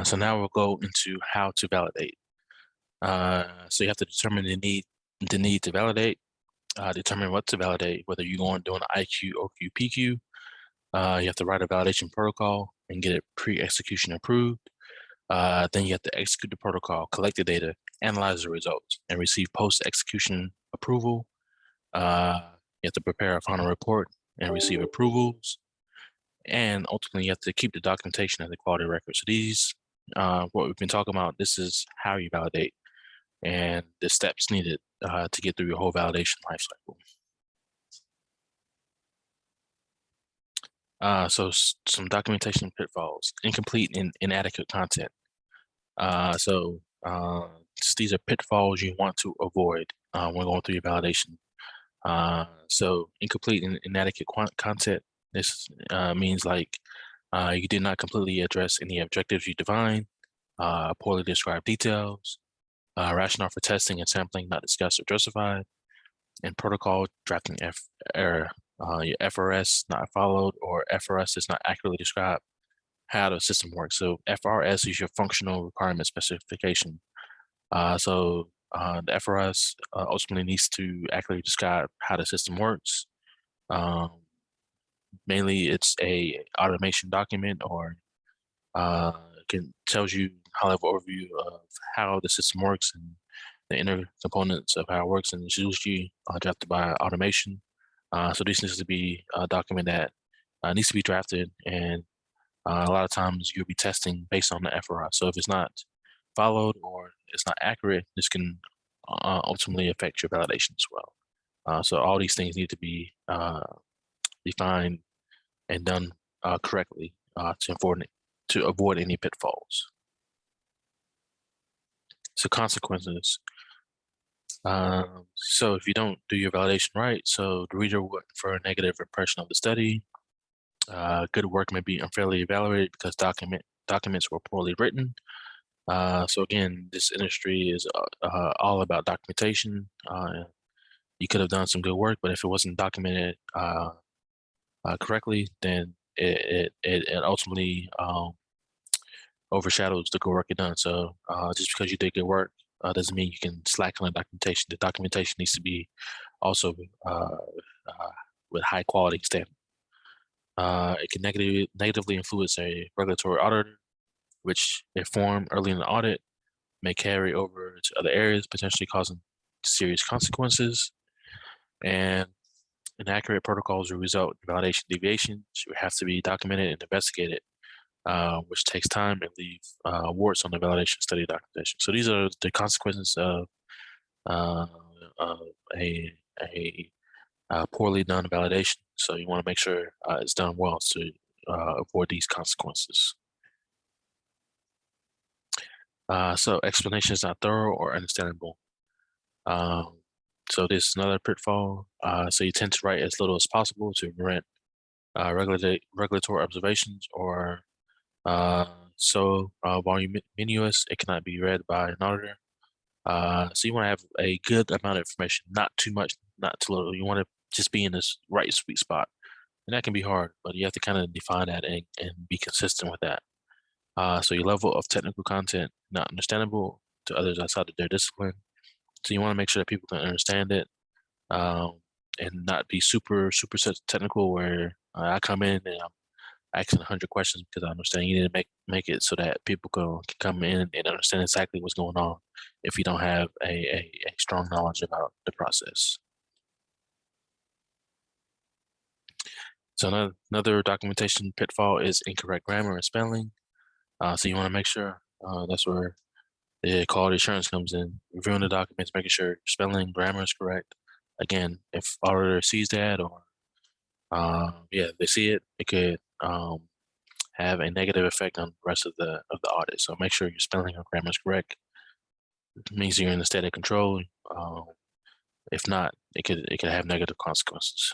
So now we'll go into how to validate. So you have to determine the need to validate, determine what to validate, whether you're going to do an IQ, OQ, PQ. You have to write a validation protocol and get it pre-execution approved. Then you have to execute the protocol, collect the data, analyze the results, and receive post-execution approval. You have to prepare a final report and receive approvals. And ultimately, you have to keep the documentation as a quality record. So these, what we've been talking about, this is how you validate and the steps needed to get through your whole validation lifecycle. So some documentation pitfalls: incomplete and inadequate content. These are pitfalls you want to avoid when going through your validation. So incomplete and inadequate content. This means like you did not completely address any objectives you defined, poorly described details, rationale for testing and sampling not discussed or justified, and protocol drafting error. Your FRS not followed, or FRS does not accurately describe how the system works. So FRS is your functional requirement specification. The FRS ultimately needs to accurately describe how the system works. Mainly, it's a automation document, or tells you high-level overview of how the system works and the inner components of how it works, and it's usually drafted by automation. So this needs to be a document that needs to be drafted, and a lot of times you'll be testing based on the FRI. So if it's not followed or it's not accurate, this can ultimately affect your validation as well. So all these things need to be defined and done correctly to avoid any pitfalls. So consequences. So if you don't do your validation right, so the reader will infer a negative impression of the study. Good work may be unfairly evaluated because documents were poorly written. So again, this industry is all about documentation. You could have done some good work, but if it wasn't documented correctly, then it ultimately overshadows the good work you done. So just because you did good work doesn't mean you can slack on the documentation. The documentation needs to be also with high quality standard. It can negatively influence a regulatory auditor, which, if formed early in the audit, may carry over to other areas, potentially causing serious consequences. And inaccurate protocols will result in validation deviations. You have to be documented and investigated, which takes time and leave warts on the validation study documentation. So these are the consequences of uh, a poorly done validation. So you want to make sure it's done well to avoid these consequences. So explanation is not thorough or understandable. So this is another pitfall. So you tend to write as little as possible to prevent regulatory observations, or so voluminous it cannot be read by an auditor. So you want to have a good amount of information, not too much, not too little. You want to just be in this right sweet spot. And that can be hard, but you have to kind of define that and be consistent with that. So your level of technical content not understandable to others outside of their discipline. So you want to make sure that people can understand it, um, and not be super technical where I come in and I'm asking 100 questions because I understand you need to make it so that people can come in and understand exactly what's going on if you don't have a strong knowledge about the process. So another documentation pitfall is incorrect grammar and spelling. So you want to make sure that's where the quality assurance comes in. Reviewing the documents, making sure spelling, grammar is correct. Again, if auditor sees that, or they see it, it could have a negative effect on the rest of the audit. So make sure your spelling or grammar is correct. It means you're in a state of control. If not, it could have negative consequences.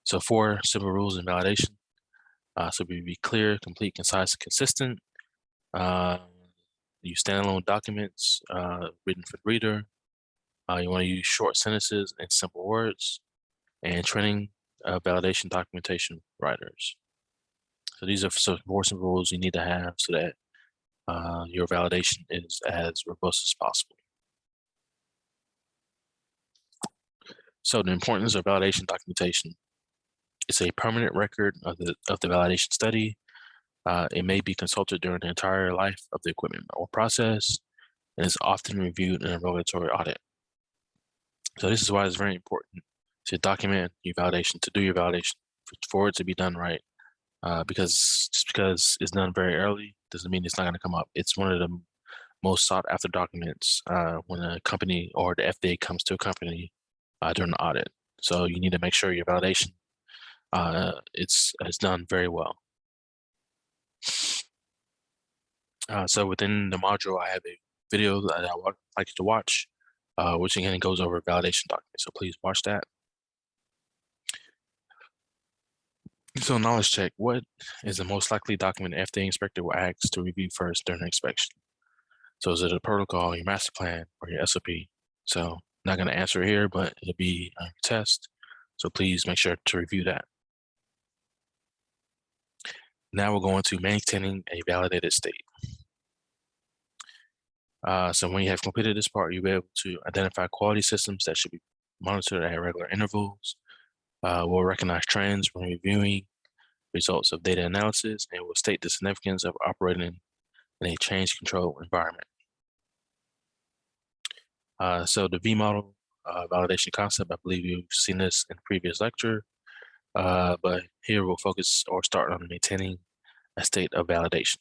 So 4 simple rules in validation. So be clear, complete, concise, consistent. Use standalone documents written for the reader. You want to use short sentences and simple words, and training validation documentation writers. So these are some enforcement rules you need to have so that your validation is as robust as possible. So the importance of validation documentation. It's a permanent record of the validation study. It may be consulted during the entire life of the equipment or process, and is often reviewed in a regulatory audit. So this is why it's very important to document your validation, to do your validation, for it to be done right. Because just because it's done very early doesn't mean it's not going to come up. It's one of the most sought after documents when a company or the FDA comes to a company during the audit. So you need to make sure your validation it's done very well. So within the module, I have a video that I would like you to watch, which again goes over validation documents. So please watch that. So knowledge check. What is the most likely document the FDA inspector will ask to review first during the inspection? So is it a protocol, your master plan, or your SOP? So not going to answer here, but it'll be a test. So please make sure to review that. Now we're going to maintaining a validated state. So when you have completed this part, you'll be able to identify quality systems that should be monitored at regular intervals. We'll recognize trends when reviewing results of data analysis, and will state the significance of operating in a change control environment. So the V model validation concept, I believe you've seen this in the previous lecture, but here we'll focus or start on maintaining a state of validation.